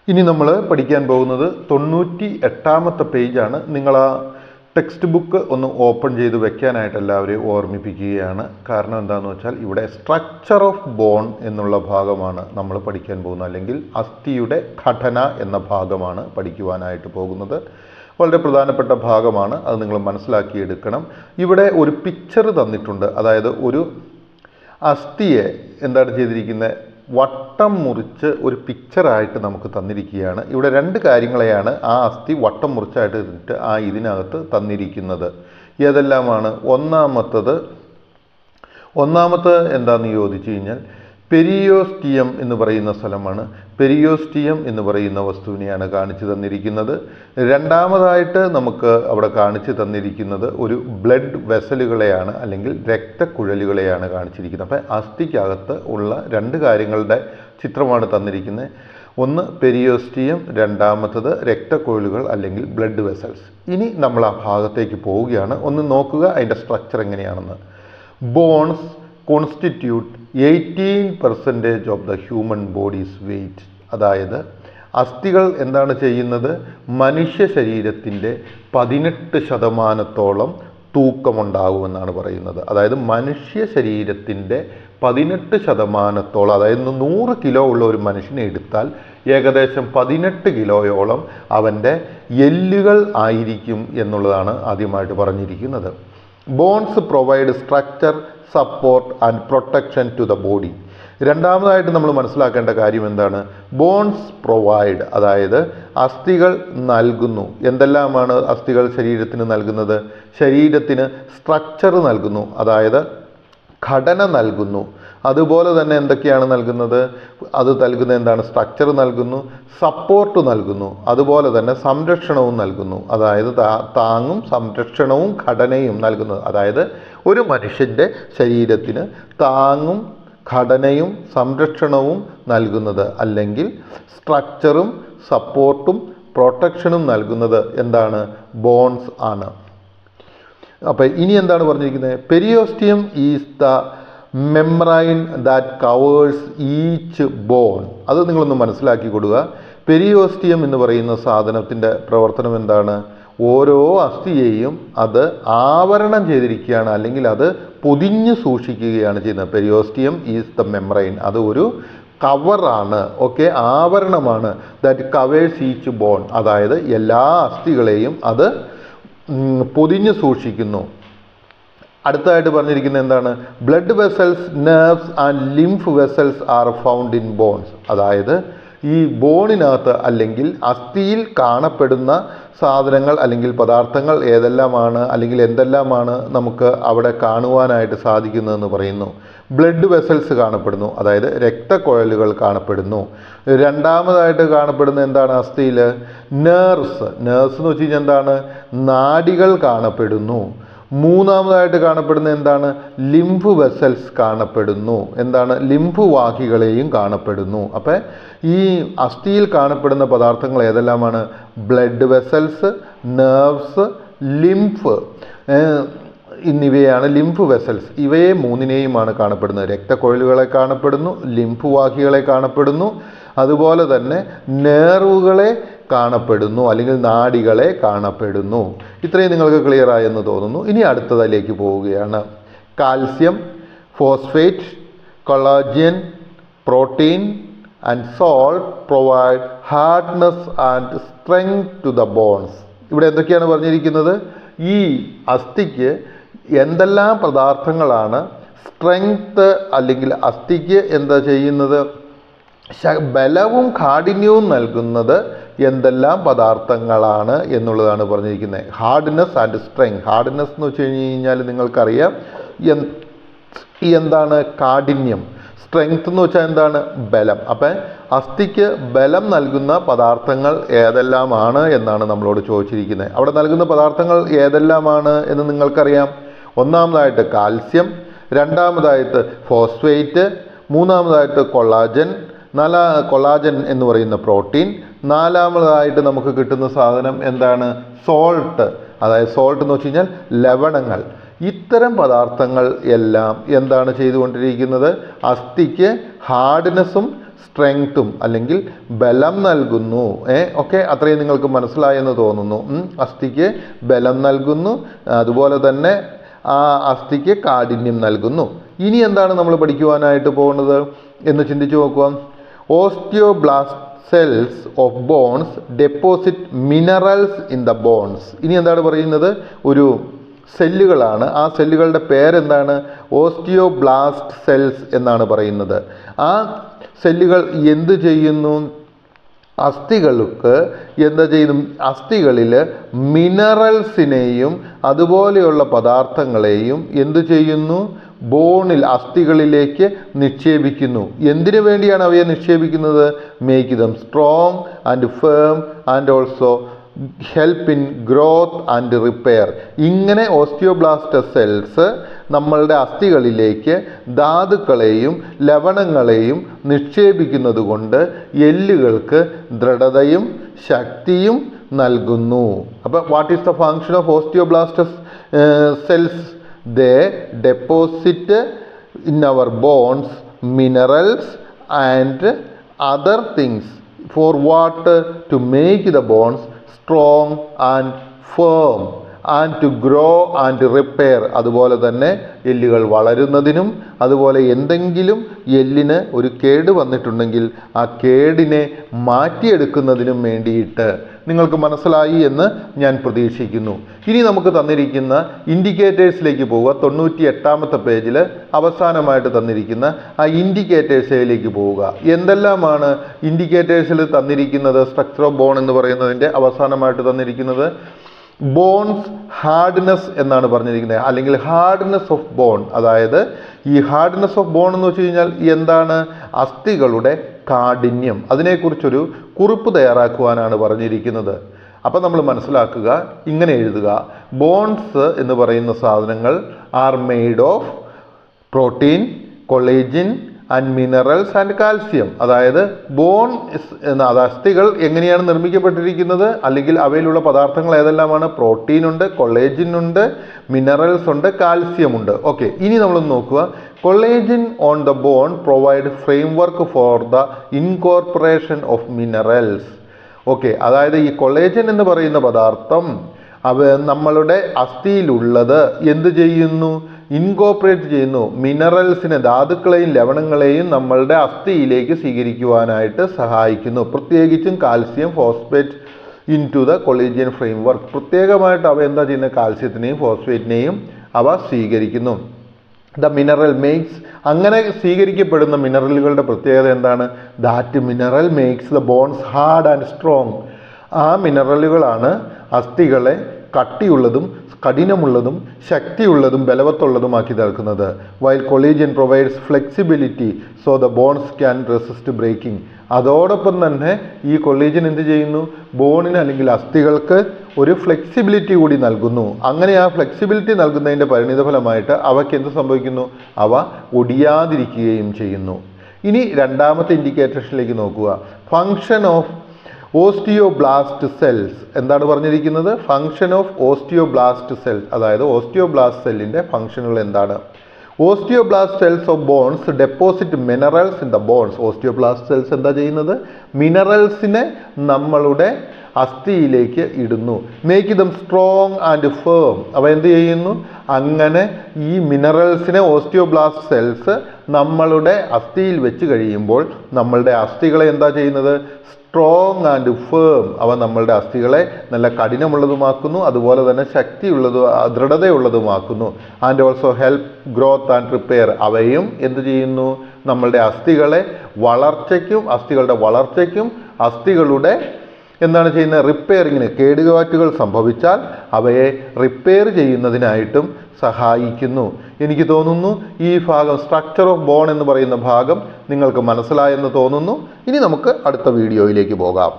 ഇനി നമ്മൾ പഠിക്കാൻ പോകുന്നത് 98ാമത്തെ പേജാണ്. നിങ്ങൾ ആ ടെക്സ്റ്റ് ബുക്ക് ഒന്ന് ഓപ്പൺ ചെയ്ത് വെക്കാനായിട്ട് എല്ലാവരെയും ഓർമ്മിപ്പിക്കുകയാണ്. കാരണം എന്താണെന്ന് വെച്ചാൽ ഇവിടെ സ്ട്രക്ചർ ഓഫ് ബോൺ എന്നുള്ള ഭാഗമാണ് നമ്മൾ പഠിക്കാൻ പോകുന്നത്, അല്ലെങ്കിൽ അസ്ഥിയുടെ ഘടന എന്ന ഭാഗമാണ് പഠിക്കുവാനായിട്ട് പോകുന്നത്. വളരെ പ്രധാനപ്പെട്ട ഭാഗമാണ്, അത് നിങ്ങൾ മനസ്സിലാക്കിയെടുക്കണം. ഇവിടെ ഒരു പിക്ചർ തന്നിട്ടുണ്ട്, അതായത് ഒരു അസ്ഥിയെ എന്താണ് ചെയ്തിരിക്കുന്നത്, വട്ടം മുറിച്ച് ഒരു പിക്ചറായിട്ട് നമുക്ക് തന്നിരിക്കുകയാണ്. ഇവിടെ രണ്ട് കാര്യങ്ങളെയാണ് ആ അസ്ഥി വട്ടം മുറിച്ചായിട്ട് ഇരുന്നിട്ട് ഇതിനകത്ത് തന്നിരിക്കുന്നത്. ഏതെല്ലാമാണ്? ഒന്നാമത്തെ എന്താണെന്ന് ചോദിച്ചു കഴിഞ്ഞാൽ പെരിയോസ്റ്റിയം എന്ന് പറയുന്ന സ്ഥലമാണ്. പെരിയോസ്റ്റിയം എന്ന് പറയുന്ന വസ്തുവിനെയാണ് കാണിച്ചു തന്നിരിക്കുന്നത്. രണ്ടാമതായിട്ട് നമുക്ക് അവിടെ കാണിച്ചു തന്നിരിക്കുന്നത് ഒരു ബ്ലഡ് വെസലുകളെയാണ്, അല്ലെങ്കിൽ രക്തക്കുഴലുകളെയാണ് കാണിച്ചിരിക്കുന്നത്. അപ്പം അസ്ഥിക്കകത്ത് ഉള്ള രണ്ട് കാര്യങ്ങളുടെ ചിത്രമാണ് തന്നിരിക്കുന്നത്. ഒന്ന് പെരിയോസ്റ്റിയം, രണ്ടാമത്തത് രക്തക്കുഴലുകൾ അല്ലെങ്കിൽ ബ്ലഡ് വെസൽസ്. ഇനി നമ്മൾ ആ ഭാഗത്തേക്ക് പോവുകയാണ്. ഒന്ന് നോക്കുക അതിൻ്റെ സ്ട്രക്ചർ എങ്ങനെയാണെന്ന്. Bones constitute 18% of the human body's weight. അതായത് അസ്ഥികൾ എന്താണ് ചെയ്യുന്നത്? മനുഷ്യ ശരീരത്തിൻ്റെ 18% തൂക്കമുണ്ടാകുമെന്നാണ് പറയുന്നത്. അതായത് മനുഷ്യ ശരീരത്തിൻ്റെ 18%, അതായത് 100 കിലോ ഉള്ള ഒരു മനുഷ്യനെ എടുത്താൽ ഏകദേശം 18 കിലോയോളം അവൻ്റെ എല്ലുകൾ ആയിരിക്കും എന്നുള്ളതാണ് ആദ്യമായിട്ട് പറഞ്ഞിരിക്കുന്നത്. Bones provide structure, support and protection to the body. രണ്ടാമതായിട്ട് നമ്മൾ മനസ്സിലാക്കേണ്ട കാര്യം എന്താണ്? ബോൺസ് പ്രൊവൈഡ്, അതായത് അസ്ഥികൾ നൽകുന്നു. എന്തെല്ലാമാണ് അസ്ഥികൾ ശരീരത്തിന് നൽകുന്നത്? ശരീരത്തിന് സ്ട്രക്ചർ നൽകുന്നു, അതായത് ഘടന നൽകുന്നു. അതുപോലെ തന്നെ എന്തൊക്കെയാണ് നൽകുന്നത്? അത് നൽകുന്നത് എന്താണ്? സ്ട്രക്ചർ നൽകുന്നു, സപ്പോർട്ട് നൽകുന്നു, അതുപോലെ തന്നെ സംരക്ഷണവും നൽകുന്നു. അതായത് താങ്ങും സംരക്ഷണവും ഘടനയും നൽകുന്നത്. അതായത് ഒരു മനുഷ്യൻ്റെ ശരീരത്തിന് താങ്ങും ഘടനയും സംരക്ഷണവും നൽകുന്നത്, അല്ലെങ്കിൽ സ്ട്രക്ചറും സപ്പോർട്ടും പ്രൊട്ടക്ഷനും നൽകുന്നത് എന്താണ്? ബോൺസ് ആണ്. അപ്പോൾ ഇനി എന്താണ് പറഞ്ഞിരിക്കുന്നത്? Periosteum is the membrane that covers each bone. അത് നിങ്ങളൊന്ന് മനസ്സിലാക്കി കൊടുക്കുക. പെരിയോസ്റ്റിയം എന്ന് പറയുന്ന സാധനത്തിൻ്റെ പ്രവർത്തനം എന്താണ്? ഓരോ അസ്ഥിയെയും അത് ആവരണം ചെയ്തിരിക്കുകയാണ്, അല്ലെങ്കിൽ അത് പൊതിഞ്ഞ് സൂക്ഷിക്കുകയാണ് ചെയ്യുന്നത്. പെരിയോസ്റ്റിയം ഈസ് ദ മെംബ്രൈൻ, അത് ഒരു കവറാണ്, ഓക്കെ, ആവരണമാണ്. ദാറ്റ് കവേഴ്സ് ഈച്ച് ബോൺ, അതായത് എല്ലാ അസ്ഥികളെയും അത് പൊതിഞ്ഞ് സൂക്ഷിക്കുന്നു. അടുത്തതായിട്ട് പറഞ്ഞിരിക്കുന്നത് എന്താണ്? Blood vessels, nerves and lymph vessels are found in bones. അതായത് ഈ ബോണിനകത്ത് അല്ലെങ്കിൽ അസ്ഥിയിൽ കാണപ്പെടുന്ന സാധനങ്ങൾ അല്ലെങ്കിൽ പദാർത്ഥങ്ങൾ ഏതെല്ലാമാണ്, അല്ലെങ്കിൽ എന്തെല്ലാമാണ് നമുക്ക് അവിടെ കാണുവാനായിട്ട് സാധിക്കുന്നതെന്ന് പറയുന്നു. ബ്ലഡ് വെസൽസ് കാണപ്പെടുന്നു, അതായത് രക്തക്കുഴലുകൾ കാണപ്പെടുന്നു. രണ്ടാമതായിട്ട് കാണപ്പെടുന്ന എന്താണ് അസ്ഥിയിൽ? നെർവ്സ് എന്ന് വെച്ച് കഴിഞ്ഞാൽ എന്താണ്? നാഡികൾ കാണപ്പെടുന്നു. മൂന്നാമതായിട്ട് കാണപ്പെടുന്ന എന്താണ്? ലിംഫ് വെസൽസ് കാണപ്പെടുന്നു. എന്താണ്? ലിംഫ് വാഹികളെയും കാണപ്പെടുന്നു. അപ്പം ഈ അസ്ഥിയിൽ കാണപ്പെടുന്ന പദാർത്ഥങ്ങൾ ഏതെല്ലാമാണ്? ബ്ലഡ് വെസൽസ്, നെർവ്സ്, ലിംഫ് എന്നിവയാണ് ലിംഫ് വെസൽസ്. ഇവയെ മൂന്നിനെയുമാണ് കാണപ്പെടുന്നത്. രക്തക്കുഴലുകളെ കാണപ്പെടുന്നു, ലിംഫ് വാഹികളെ കാണപ്പെടുന്നു, അതുപോലെ തന്നെ നെർവുകളെ കാണപ്പെടുന്നു, അല്ലെങ്കിൽ നാഡികളെ കാണപ്പെടുന്നു. ഇത്രയും നിങ്ങൾക്ക് ക്ലിയർ ആയെന്ന് തോന്നുന്നു. ഇനി അടുത്തതിലേക്ക് പോവുകയാണ്. Calcium, phosphate, collagen, protein and salt provide hardness and strength to the bones. ഇവിടെ എന്തൊക്കെയാണ് പറഞ്ഞിരിക്കുന്നത്? ഈ അസ്ഥിക്ക് എന്തെല്ലാം പദാർത്ഥങ്ങളാണ് സ്ട്രെങ്ത്, അല്ലെങ്കിൽ അസ്ഥിക്ക് എന്താ ചെയ്യുന്നത്? ബലവും കാഠിന്യവും നൽകുന്നത് എന്തെല്ലാം പദാർത്ഥങ്ങളാണ് എന്നുള്ളതാണ് പറഞ്ഞിരിക്കുന്നത്. Hardness and strength. ഹാർഡ്നെസ് എന്ന് വെച്ച് കഴിഞ്ഞാൽ നിങ്ങൾക്കറിയാം എന്താണ്? കാഠിന്യം. സ്ട്രെങ്ത് എന്ന് വെച്ചാൽ എന്താണ്? ബലം. അപ്പം അസ്ഥിക്ക് ബലം നൽകുന്ന പദാർത്ഥങ്ങൾ ഏതെല്ലാമാണ് എന്നാണ് നമ്മളോട് ചോദിച്ചിരിക്കുന്നത്. അവിടെ നൽകുന്ന പദാർത്ഥങ്ങൾ ഏതെല്ലാമാണ് എന്ന് നിങ്ങൾക്കറിയാം. ഒന്നാമതായിട്ട് കാൽസ്യം, രണ്ടാമതായിട്ട് ഫോസ്ഫേറ്റ്, മൂന്നാമതായിട്ട് കൊളാജൻ എന്ന് പറയുന്ന പ്രോട്ടീൻ, നാലാമതായിട്ട് നമുക്ക് കിട്ടുന്ന സാധനം എന്താണ്? സോൾട്ട്. അതായത് സോൾട്ട് എന്ന് വെച്ച് കഴിഞ്ഞാൽ ലവണങ്ങൾ. ഇത്തരം പദാർത്ഥങ്ങൾ എല്ലാം എന്താണ് ചെയ്തുകൊണ്ടിരിക്കുന്നത്? അസ്ഥിക്ക് ഹാർഡ്നെസ്സും സ്ട്രെങ്ത്തും അല്ലെങ്കിൽ ബലം നൽകുന്നു. ഓക്കെ, അത്രയും നിങ്ങൾക്ക് മനസ്സിലായെന്ന് തോന്നുന്നു. അസ്ഥിക്ക് ബലം നൽകുന്നു, അതുപോലെ തന്നെ ആ അസ്ഥിക്ക് കാഠിന്യം നൽകുന്നു. ഇനി എന്താണ് നമ്മൾ പഠിക്കുവാനായിട്ട് പോകുന്നത് എന്ന് ചിന്തിച്ചു നോക്കുക. Osteoblast cells of bones deposit minerals in the bones. ഇനി എന്താണ് പറയുന്നത്? ഒരു സെല്ലുകളാണ്. ആ സെല്ലുകളുടെ പേരെന്താണ്? ഓസ്റ്റിയോബ്ലാസ്റ്റ് സെൽസ് എന്നാണ് പറയുന്നത്. ആ സെല്ലുകൾ എന്ത് ചെയ്യുന്നു? അസ്ഥികൾക്ക് എന്താ ചെയ്യുന്നു? അസ്ഥികളിൽ മിനറൽസിനെയും അതുപോലെയുള്ള പദാർത്ഥങ്ങളെയും എന്തു ചെയ്യുന്നു? ബോണിൽ, അസ്ഥികളിലേക്ക് നിക്ഷേപിക്കുന്നു. എന്തിനു വേണ്ടിയാണ് അവയെ നിക്ഷേപിക്കുന്നത്? Make them strong and firm and also help in growth and repair. ഇങ്ങനെ ഓസ്റ്റിയോബ്ലാസ്റ്റ് സെൽസ് നമ്മളുടെ അസ്ഥികളിലേക്ക് ധാതുക്കളെയും ലവണങ്ങളെയും നിക്ഷേപിക്കുന്നത് കൊണ്ട് എല്ലുകൾക്ക് ദൃഢതയും ശക്തിയും നൽകുന്നു. അപ്പോൾ what is the function of osteoblast cells? They deposit in our bones minerals and other things. For what? To make the bones strong and firm and to grow and repair. അതുപോലെ തന്നെ എല്ലുകൾ വളരുന്നതിനും അതുപോലെ എന്തെങ്കിലും എല്ലിന് ഒരു കേട് വന്നിട്ടുണ്ടെങ്കിൽ ആ കേടിനെ മാറ്റിയെടുക്കുന്നതിനും വേണ്ടിയിട്ട്. നിങ്ങൾക്ക് മനസ്സിലായി എന്ന് ഞാൻ പ്രതീക്ഷിക്കുന്നു. ഇനി നമുക്ക് തന്നിരിക്കുന്ന ഇൻഡിക്കേറ്റേഴ്സിലേക്ക് പോവുക. 98-ാമത്തെ പേജിൽ അവസാനമായിട്ട് തന്നിരിക്കുന്ന ആ ഇൻഡിക്കേറ്റേഴ്സിലേക്ക് പോവുക. എന്തെല്ലാമാണ് ഇൻഡിക്കേറ്റേഴ്സിൽ തന്നിരിക്കുന്നത്? സ്ട്രക്ചർ ഓഫ് ബോൺ എന്ന് പറയുന്നതിൻ്റെ അവസാനമായിട്ട് തന്നിരിക്കുന്നത് ബോൺസ് ഹാർഡ്നെസ് എന്നാണ് പറഞ്ഞിരിക്കുന്നത്, അല്ലെങ്കിൽ ഹാർഡ്നെസ് ഓഫ് ബോൺ. അതായത് ഈ ഹാർഡ്നെസ് ഓഫ് ബോൺ എന്ന് വെച്ച് കഴിഞ്ഞാൽ എന്താണ്? അസ്ഥികളുടെ കാഠിന്യം. അതിനെക്കുറിച്ചൊരു കുറിപ്പ് തയ്യാറാക്കുവാനാണ് പറഞ്ഞിരിക്കുന്നത്. അപ്പം നമ്മൾ മനസ്സിലാക്കുക, ഇങ്ങനെ എഴുതുക: ബോൺസ് എന്ന് പറയുന്ന സാധനങ്ങൾ are made of protein, collagen and minerals and calcium. അതായത് ബോൺ അസ്ഥികൾ എങ്ങനെയാണ് നിർമ്മിക്കപ്പെട്ടിരിക്കുന്നത്, അല്ലെങ്കിൽ അവയിലുള്ള പദാർത്ഥങ്ങൾ ഏതെല്ലാമാണ്? പ്രോട്ടീൻ ഉണ്ട്, കൊളേജിൻ ഉണ്ട്, മിനറൽസ് ഉണ്ട്, കാൽസ്യം ഉണ്ട്. ഓക്കെ, ഇനി നമ്മളൊന്ന് നോക്കുക. Collagen on the bone provide framework for the incorporation of minerals. Okay, അതായത് ഈ കൊളേജൻ എന്ന് പറയുന്ന പദാർത്ഥം നമ്മളുടെ അസ്ഥിയിലുള്ളത് എന്ത് ചെയ്യുന്നു? ഇൻകോർപ്പറേറ്റ് ചെയ്യുന്നു. മിനറൽസിനെ, ധാതുക്കളെയും ലവണങ്ങളെയും നമ്മളുടെ അസ്ഥിയിലേക്ക് സ്വീകരിക്കുവാനായിട്ട് സഹായിക്കുന്നു. പ്രത്യേകിച്ചും calcium phosphate into the collagen framework. പ്രത്യേകമായിട്ട് അവ എന്താ ചെയ്യുന്നത്? കാൽസ്യത്തിനെയും ഫോസ്ഫേറ്റിനെയും അവ സ്വീകരിക്കുന്നു. ദ മിനറൽ മേക്സ്, അങ്ങനെ സ്വീകരിക്കപ്പെടുന്ന മിനറലുകളുടെ പ്രത്യേകത എന്താണ്? That mineral makes the bones hard and strong. ആ മിനറലുകളാണ് അസ്ഥികളെ കട്ടിയുള്ളതും കഠിനമുള്ളതും ശക്തിയുള്ളതും ബലവത്തുള്ളതുമാക്കി തീർക്കുന്നത്. While collagen provides flexibility so the bones can resist breaking. അതോടൊപ്പം തന്നെ ഈ കൊളേജിൻ എന്ത് ചെയ്യുന്നു? ബോണിന് അല്ലെങ്കിൽ അസ്ഥികൾക്ക് ഒരു ഫ്ലെക്സിബിലിറ്റി കൂടി നൽകുന്നു. അങ്ങനെ ആ ഫ്ലെക്സിബിലിറ്റി നൽകുന്നതിൻ്റെ പരിണിതഫലമായിട്ട് അവയ്ക്ക് എന്ത് സംഭവിക്കുന്നു? അവ ഒടിയാതിരിക്കുകയും ചെയ്യുന്നു. ഇനി രണ്ടാമത്തെ ഇൻഡിക്കേറ്റേഷനിലേക്ക് നോക്കുക. Function of osteoblast cells. എന്താണ് പറഞ്ഞിരിക്കുന്നത്? Function of osteoblast cells. അതായത് ഓസ്റ്റിയോബ്ലാസ്റ്റ് സെല്ലിൻ്റെ ഫങ്ഷനുകൾ എന്താണ്? Osteoblast cells of bones deposit minerals in the bones. Osteoblast cells എന്താ ചെയ്യുന്നത്? മിനറൽസിനെ നമ്മളുടെ അസ്ഥിയിലേക്ക് ഇടുന്നു. Make them strong and firm. അവ എന്ത് ചെയ്യുന്നു? അങ്ങനെ ഈ മിനറൽസിനെ ഓസ്റ്റിയോബ്ലാസ്റ്റ് സെൽസ് നമ്മളുടെ അസ്ഥിയിൽ വെച്ച് കഴിയുമ്പോൾ നമ്മളുടെ അസ്ഥികളെ എന്താ ചെയ്യുന്നത്? Strong and firm. അവ നമ്മളുടെ അസ്ഥികളെ നല്ല കഠിനമുള്ളതുമാക്കുന്നു, അതുപോലെ തന്നെ ശക്തിയുള്ളതും ദൃഢതയുള്ളതുമാക്കുന്നു. And also help growth and repair. അവയും എന്ത് ചെയ്യുന്നു? നമ്മളുടെ അസ്ഥികളെ വളർച്ചയ്ക്കും അസ്ഥികളുടെ എന്താണ് ചെയ്യുന്നത്? റിപ്പയറിങ്ങിന്, കേടുപാറ്റുകൾ സംഭവിച്ചാൽ അവയെ റിപ്പയർ ചെയ്യുന്നതിനായിട്ടും സഹായിക്കുന്നു. എനിക്ക് തോന്നുന്നു ഈ ഭാഗം, സ്ട്രക്ചർ ഓഫ് ബോൺ എന്ന് പറയുന്ന ഭാഗം നിങ്ങൾക്ക് മനസ്സിലായെന്ന് തോന്നുന്നു. ഇനി നമുക്ക് അടുത്ത വീഡിയോയിലേക്ക് പോകാം.